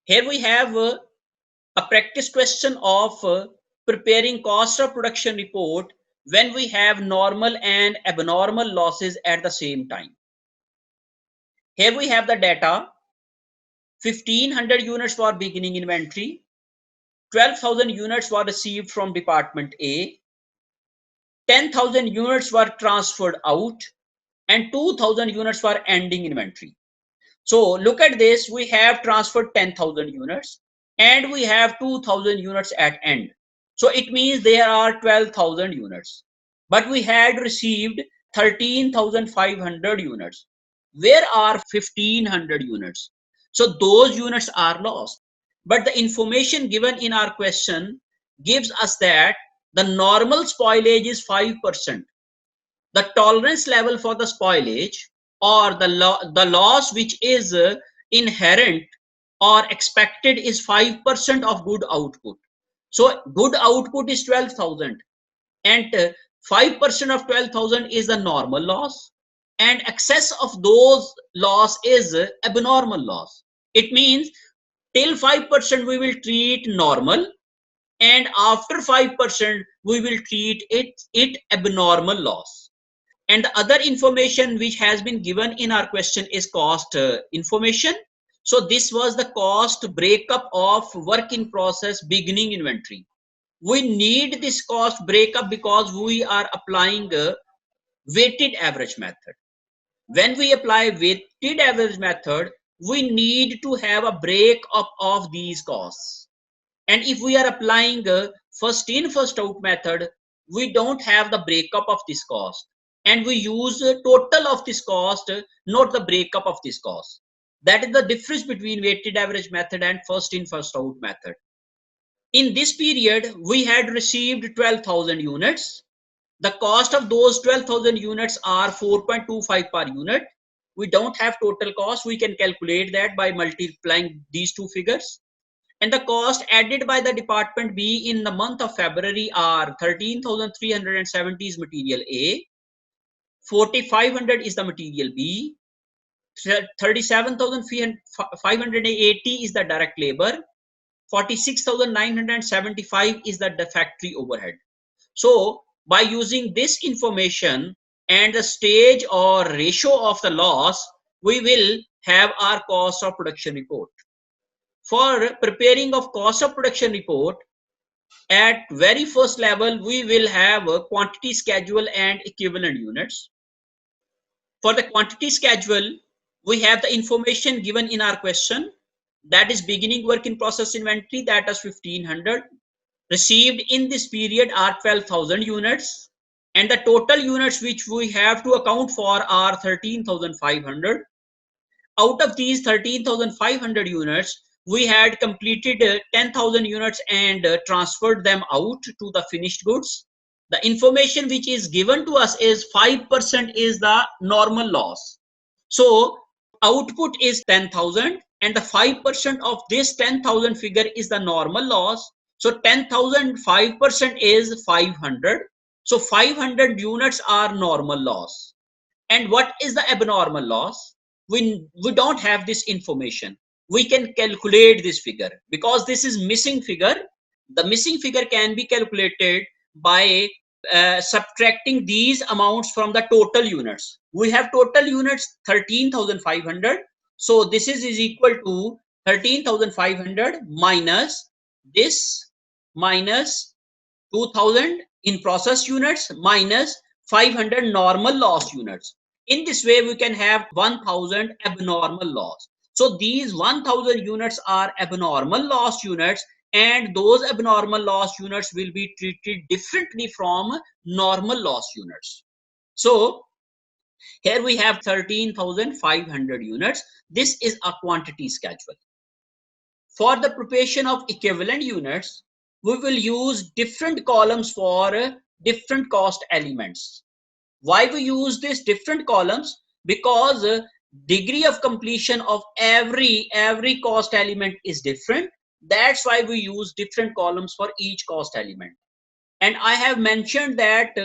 Here we have a practice question of preparing cost of production report when we have normal and abnormal losses at the same time. Here we have the data: 1500 units for beginning inventory, 12,000 units were received from department A, 10,000 units were transferred out, and 2,000 units were ending inventory. So look at this, we have transferred 10,000 units and we have 2,000 units at end. So it means there are 12,000 units, but we had received 13,500 units. Where are 1,500 units? So those units are lost. But the information given in our question gives us that the normal spoilage is 5%. The tolerance level for the spoilage, or the loss which is inherent or expected, is 5% of good output. So good output is 12,000, and 5% of 12,000 is the normal loss, and excess of those loss is abnormal loss. It means till 5% we will treat normal, and after 5% we will treat it abnormal loss. And the other information which has been given in our question is cost information. So this was the cost breakup of work in process beginning inventory. We need this cost breakup because we are applying a weighted average method. When we apply weighted average method, we need to have a breakup of these costs. And if we are applying a first in first out method, we don't have the breakup of this cost, and we use total of this cost, not the breakup of this cost. That is the difference between weighted average method and first in first out method. In this period we had received 12,000 units. The cost of those 12,000 units are 4.25 per unit. We don't have total cost. We can calculate that by multiplying these two figures. And the cost added by the department B in the month of February are 13,370 is material A, 4,500 is the material B, 37,580 is the direct labor, 46,975 is the factory overhead. So by using this information and the stage or ratio of the loss, we will have our cost of production report. For preparing of cost of production report, at very first level we will have a quantity schedule and equivalent units. For the quantity schedule, we have the information given in our question, that is beginning work in process inventory, that is 1,500. Received in this period are 12,000 units, and the total units which we have to account for are 13,500. Out of these 13,500 units, we had completed 10,000 units and transferred them out to the finished goods. The information which is given to us is 5% is the normal loss. So output is 10,000 and the 5% of this 10,000 figure is the normal loss. So 10,000 5% is 500. So 500 units are normal loss. And what is the abnormal loss? We don't have this information. We can calculate this figure because this is missing figure. The missing figure can be calculated by subtracting these amounts from the total units. We have total units 13,500. So this is equal to 13,500 minus this, minus 2,000 in process units, minus 500 normal loss units. In this way we can have 1,000 abnormal loss. So these 1,000 units are abnormal loss units, and those abnormal loss units will be treated differently from normal loss units. So here we have 13,500 units. This is a quantity schedule. For the preparation of equivalent units, we will use different columns for different cost elements. Why we use these different columns? Because degree of completion of every cost element is different. That's why we use different columns for each cost element. And I have mentioned that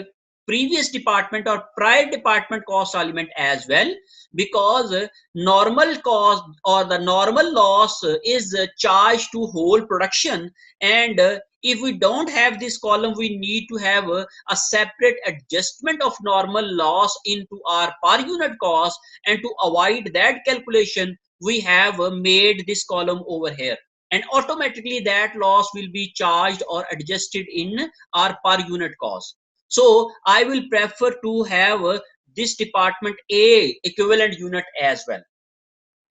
previous department or prior department cost element as well, because normal cost or the normal loss is charged to whole production. And if we don't have this column, we need to have a separate adjustment of normal loss into our per unit cost, and to avoid that calculation we have made this column over here, and automatically that loss will be charged or adjusted in our per unit cost. So I will prefer to have this department A equivalent unit as well.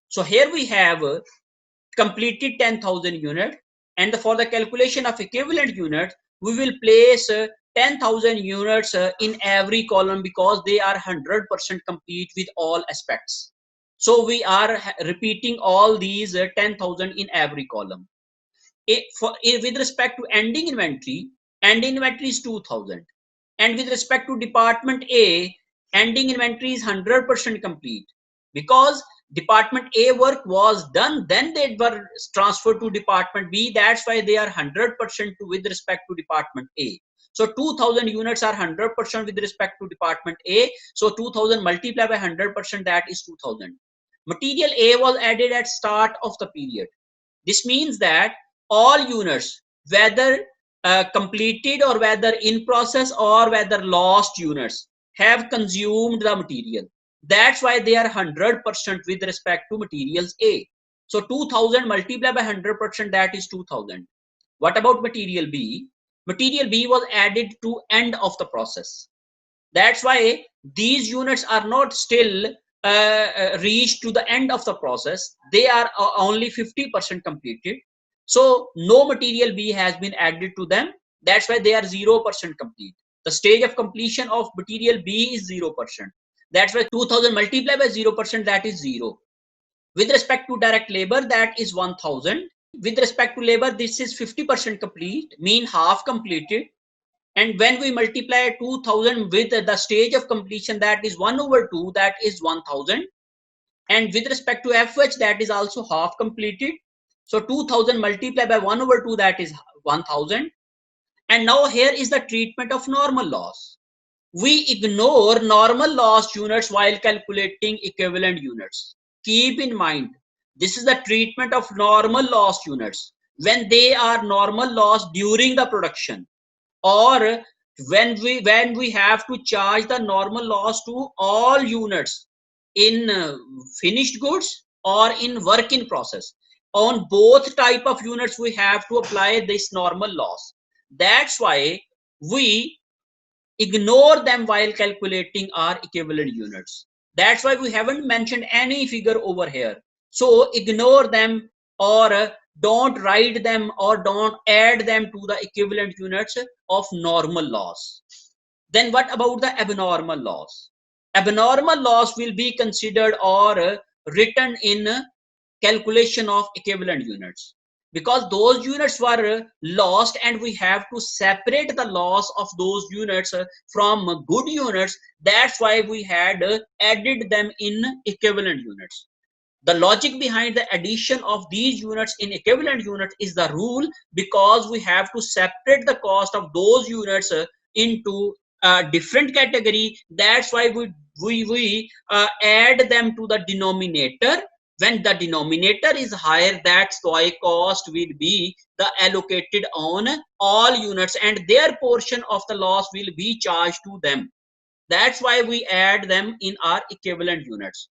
So here we have completed 10,000 unit, and for the calculation of equivalent unit we will place 10,000 units in every column, because they are 100% complete with all aspects. So we are repeating all these 10,000 in every column. With respect to ending inventory is 2000, and with respect to department A, ending inventory is 100% complete, because department A work was done, then they were transferred to department B. That's why they are 100% with respect to department A. So 2000 units are 100% with respect to department A. So 2000 multiplied by 100%, that is 2000. Material A was added at start of the period. This means that all units, whether completed or whether in process or whether lost units, have consumed the material. That's why they are 100% with respect to materials A. So 2000 multiplied by 100%, that is 2000. What about material B? Material B was added to end of the process. That's why these units are not still reached to the end of the process. They are only 50% completed. So no material B has been added to them. That's why they are 0% complete. The stage of completion of material B is 0%. That's why 2000 multiplied by 0%, that is 0. With respect to direct labor, that is 1000. With respect to labor, this is 50% complete, mean half completed. And when we multiply 2000 with the stage of completion, that is 1 over 2, that is 1000. And with respect to FH, that is also half completed. So 2000 multiplied by 1 over 2, that is 1000. And now here is the treatment of normal loss. We ignore normal loss units while calculating equivalent units. Keep in mind, this is the treatment of normal loss units when they are normal loss during the production, or when we have to charge the normal loss to all units in finished goods or in work in process. On both type of units we have to apply this normal loss. That's why we ignore them while calculating our equivalent units. That's why we haven't mentioned any figure over here. So ignore them, or don't write them, or don't add them to the equivalent units of normal loss. Then what about the abnormal loss? Abnormal loss will be considered or written in calculation of equivalent units, because those units were lost and we have to separate the loss of those units from good units. That's why we had added them in equivalent units. The logic behind the addition of these units in equivalent units is the rule, because we have to separate the cost of those units into a different category. That's why we add them to the denominator. When the denominator is higher, that's why cost will be the allocated on all units, and their portion of the loss will be charged to them. That's why we add them in our equivalent units.